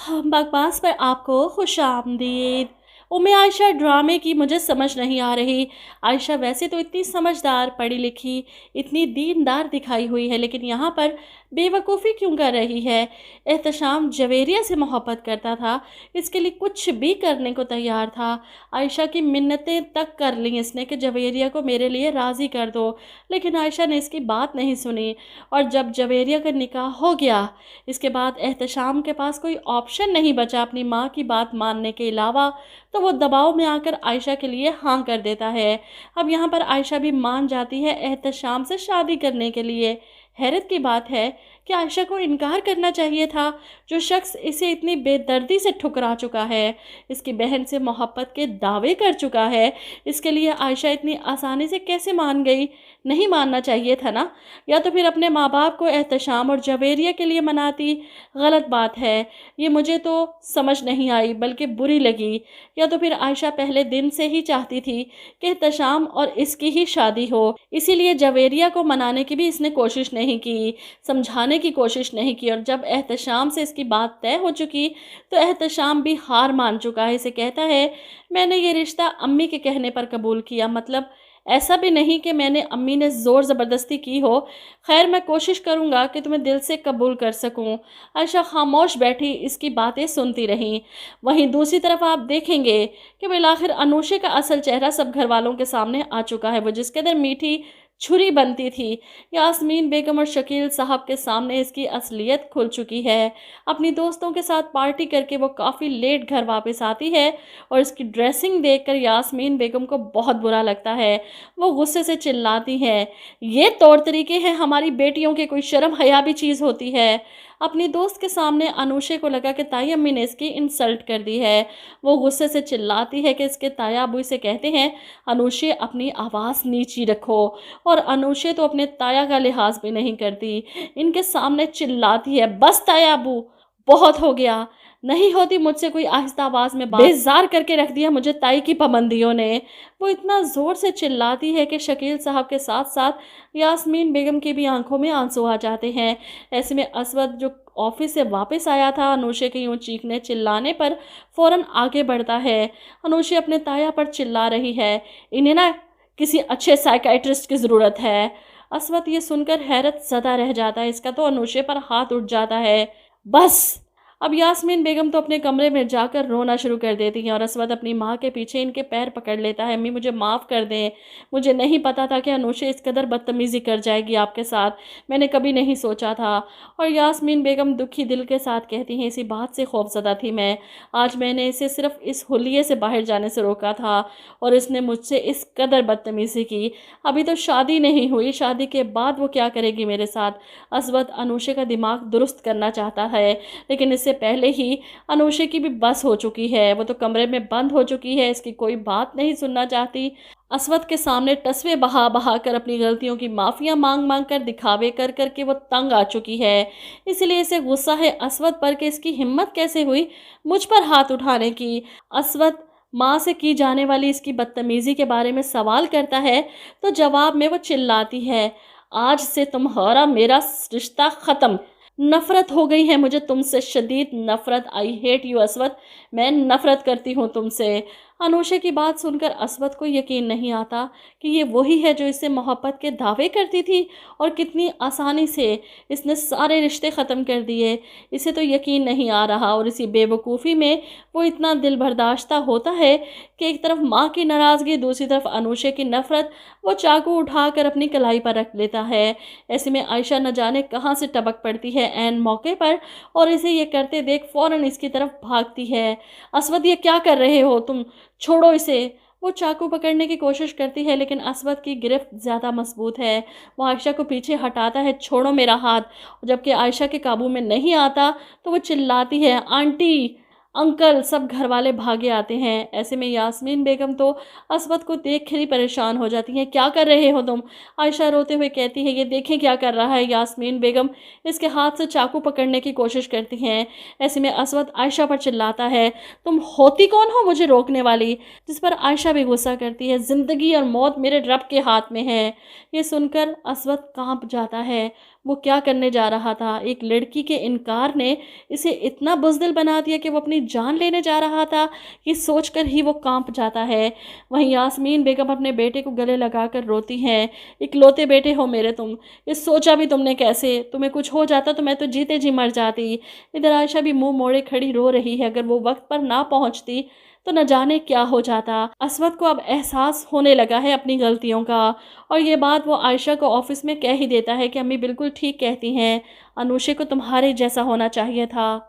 बकवास पर आपको खुशामदीद। उम्मे आयशा ड्रामे की मुझे समझ नहीं आ रही। आयशा वैसे तो इतनी समझदार, पढ़ी लिखी, इतनी दीनदार दिखाई हुई है, लेकिन यहाँ पर बेवकूफ़ी क्यों कर रही है। एहतशाम जवेरिया से मोहब्बत करता था, इसके लिए कुछ भी करने को तैयार था। आयशा की मिन्नतें तक कर ली इसने कि जवेरिया को मेरे लिए राज़ी कर दो, लेकिन आयशा ने इसकी बात नहीं सुनी। और जब जवेरिया का निकाह हो गया, इसके बाद एहतशाम के पास कोई ऑप्शन नहीं बचा अपनी माँ की बात मानने के अलावा, तो वो दबाव में आकर आयशा के लिए हाँ कर देता है। अब यहाँ पर आयशा भी मान जाती है एहतशाम से शादी करने के लिए। हैरत की बात है कि आयशा को इनकार करना चाहिए था। जो शख्स इसे इतनी बेदर्दी से ठुकरा चुका है, इसकी बहन से मोहब्बत के दावे कर चुका है, इसके लिए आयशा इतनी आसानी से कैसे मान गई। नहीं मानना चाहिए था ना। या तो फिर अपने माँ बाप को एहतशाम और जवेरिया के लिए मनाती। गलत बात है, ये मुझे तो समझ नहीं आई बल्कि बुरी लगी। या तो फिर आयशा पहले दिन से ही चाहती थी कि एहतशाम और इसकी ही शादी हो, इसीलिए जवेरिया को मनाने की भी इसने कोशिश नहीं की, समझाने की कोशिश नहीं की। और जब एहतशाम से इसकी बात तय हो चुकी तो एहतशाम भी हार मान चुका है। इसे कहता है मैंने ये रिश्ता अम्मी के कहने पर कबूल किया, मतलब ऐसा भी नहीं कि मैंने अम्मी ने ज़ोर ज़बरदस्ती की हो। खैर मैं कोशिश करूँगा कि तुम्हें दिल से कबूल कर सकूँ। आयशा खामोश बैठी इसकी बातें सुनती रहीं। वहीं दूसरी तरफ आप देखेंगे कि बिलाखिर अनूशे का असल चेहरा सब घर वालों के सामने आ चुका है। वो जिस कदर मीठी छुरी बनती थी, यास्मीन बेगम और शकील साहब के सामने इसकी असलियत खुल चुकी है। अपनी दोस्तों के साथ पार्टी करके वो काफ़ी लेट घर वापस आती है और इसकी ड्रेसिंग देखकर यास्मीन बेगम को बहुत बुरा लगता है। वो गुस्से से चिल्लाती है, ये तौर तरीके हैं हमारी बेटियों के, कोई शर्म हया भी चीज़ होती है। अपनी दोस्त के सामने अनूशे को लगा कि ताई अम्मी ने इसकी इंसल्ट कर दी है। वो गुस्से से चिल्लाती है कि इसके ताया अबू इसे कहते हैं अनूशे अपनी आवाज़ नीची रखो, और अनूशे तो अपने ताया का लिहाज भी नहीं करती, इनके सामने चिल्लाती है बस ताया अबू बहुत हो गया। नहीं होती मुझसे कोई आहिस्ता आवाज़ में बात, बेजार करके रख दिया मुझे ताई की पाबंदियों ने। वो इतना ज़ोर से चिल्लाती है कि शकील साहब के साथ साथ यास्मीन बेगम की भी आंखों में आंसू आ जाते हैं। ऐसे में असवद जो ऑफिस से वापस आया था, अनूशे के यूँ चीखने चिल्लाने पर फ़ौरन आगे बढ़ता है। अनूशे अपने ताया पर चिल्ला रही है, इन्हें ना किसी अच्छे साइकाइट्रिस्ट की ज़रूरत है। असवद ये सुनकर हैरत ज़दा रह जाता है, इसका तो अनूशे पर हाथ उठ जाता है। बस अब यास्मीन बेगम तो अपने कमरे में जाकर रोना शुरू कर देती हैं और असवद अपनी माँ के पीछे इनके पैर पकड़ लेता है। अम्मी मुझे माफ़ कर दें, मुझे नहीं पता था कि अनूशे इस कदर बदतमीज़ी कर जाएगी आपके साथ, मैंने कभी नहीं सोचा था। और यास्मीन बेगम दुखी दिल के साथ कहती हैं, इसी बात से खौफज़दा थी मैं, आज मैंने इसे सिर्फ इस हुलिये से बाहर जाने से रोका था और इसने मुझसे इस कदर बदतमीज़ी की। अभी तो शादी नहीं हुई, शादी के बाद वो क्या करेगी मेरे साथ। असवद अनूशे का दिमाग दुरुस्त करना चाहता है, लेकिन इससे पहले ही अनूशे की भी बस हो चुकी है। वो तो कमरे में बंद हो चुकी है, इसकी कोई बात नहीं सुनना चाहती। असवद के सामने टसवे बहा बहा कर अपनी गलतियों की माफ़िया मांग मांग कर दिखावे कर कर के वो तंग आ चुकी है। इसलिए इसे गुस्सा है असवद पर कि इसकी हिम्मत कैसे हुई मुझ पर हाथ उठाने की। असवद माँ से की जाने वाली इसकी बदतमीज़ी के बारे में सवाल करता है तो जवाब में वो चिल्लाती है, आज से तुम्हारा मेरा रिश्ता ख़त्म, नफ़रत हो गई है मुझे तुमसे, शदीद नफ़रत। आई हेट यू असवद, मैं नफ़रत करती हूँ तुमसे। अनूशे की बात सुनकर असवद को यकीन नहीं आता कि ये वही है जो इससे मोहब्बत के दावे करती थी और कितनी आसानी से इसने सारे रिश्ते ख़त्म कर दिए। इसे तो यकीन नहीं आ रहा और इसी बेवकूफ़ी में वो इतना दिल बर्दाश्ता होता है कि एक तरफ माँ की नाराज़गी, दूसरी तरफ अनूशे की नफ़रत, वो चाकू उठाकर अपनी कलाई पर रख लेता है। ऐसे में आयशा न जाने कहाँ से टपक पड़ती है ऐन मौके पर और इसे ये करते देख फ़ौरन इसकी तरफ भागती है। असवद ये क्या कर रहे हो तुम, छोड़ो इसे। वो चाकू पकड़ने की कोशिश करती है लेकिन असवद की गिरफ्त ज़्यादा मजबूत है। वो आयशा को पीछे हटाता है, छोड़ो मेरा हाथ। जबकि आयशा के काबू में नहीं आता तो वो चिल्लाती है, आंटी अंकल। सब घर वाले भागे आते हैं। ऐसे में यास्मीन बेगम तो असवद को देख कर ही परेशान हो जाती हैं, क्या कर रहे हो तुम। आयशा रोते हुए कहती है, ये देखें क्या कर रहा है। यास्मीन बेगम इसके हाथ से चाकू पकड़ने की कोशिश करती हैं। ऐसे में असवद आयशा पर चिल्लाता है, तुम होती कौन हो मुझे रोकने वाली। जिस पर आयशा भी गुस्सा करती है, ज़िंदगी और मौत मेरे रब के हाथ में है। ये सुनकर असवद कांप जाता है। وہ کیا کرنے جا رہا تھا؟ ایک لڑکی کے انکار نے اسے اتنا بزدل بنا دیا کہ وہ اپنی جان لینے جا رہا تھا۔ یہ سوچ کر ہی وہ کانپ جاتا ہے۔ وہیں یاسمین بیگم اپنے بیٹے کو گلے لگا کر روتی ہیں۔ اکلوتے بیٹے ہو میرے تم، یہ سوچا بھی تم نے کیسے؟ تمہیں کچھ ہو جاتا تو میں تو جیتے جی مر جاتی۔ ادھر عائشہ بھی منہ موڑے کھڑی رو رہی ہے۔ اگر وہ وقت پر نہ پہنچتی تو نہ جانے کیا ہو جاتا۔ اسود کو اب احساس ہونے لگا ہے اپنی غلطیوں کا، اور یہ بات وہ عائشہ کو آفس میں کہہ ہی دیتا ہے کہ امی بالکل ٹھیک کہتی ہیں، انوشے کو تمہارے جیسا ہونا چاہیے تھا۔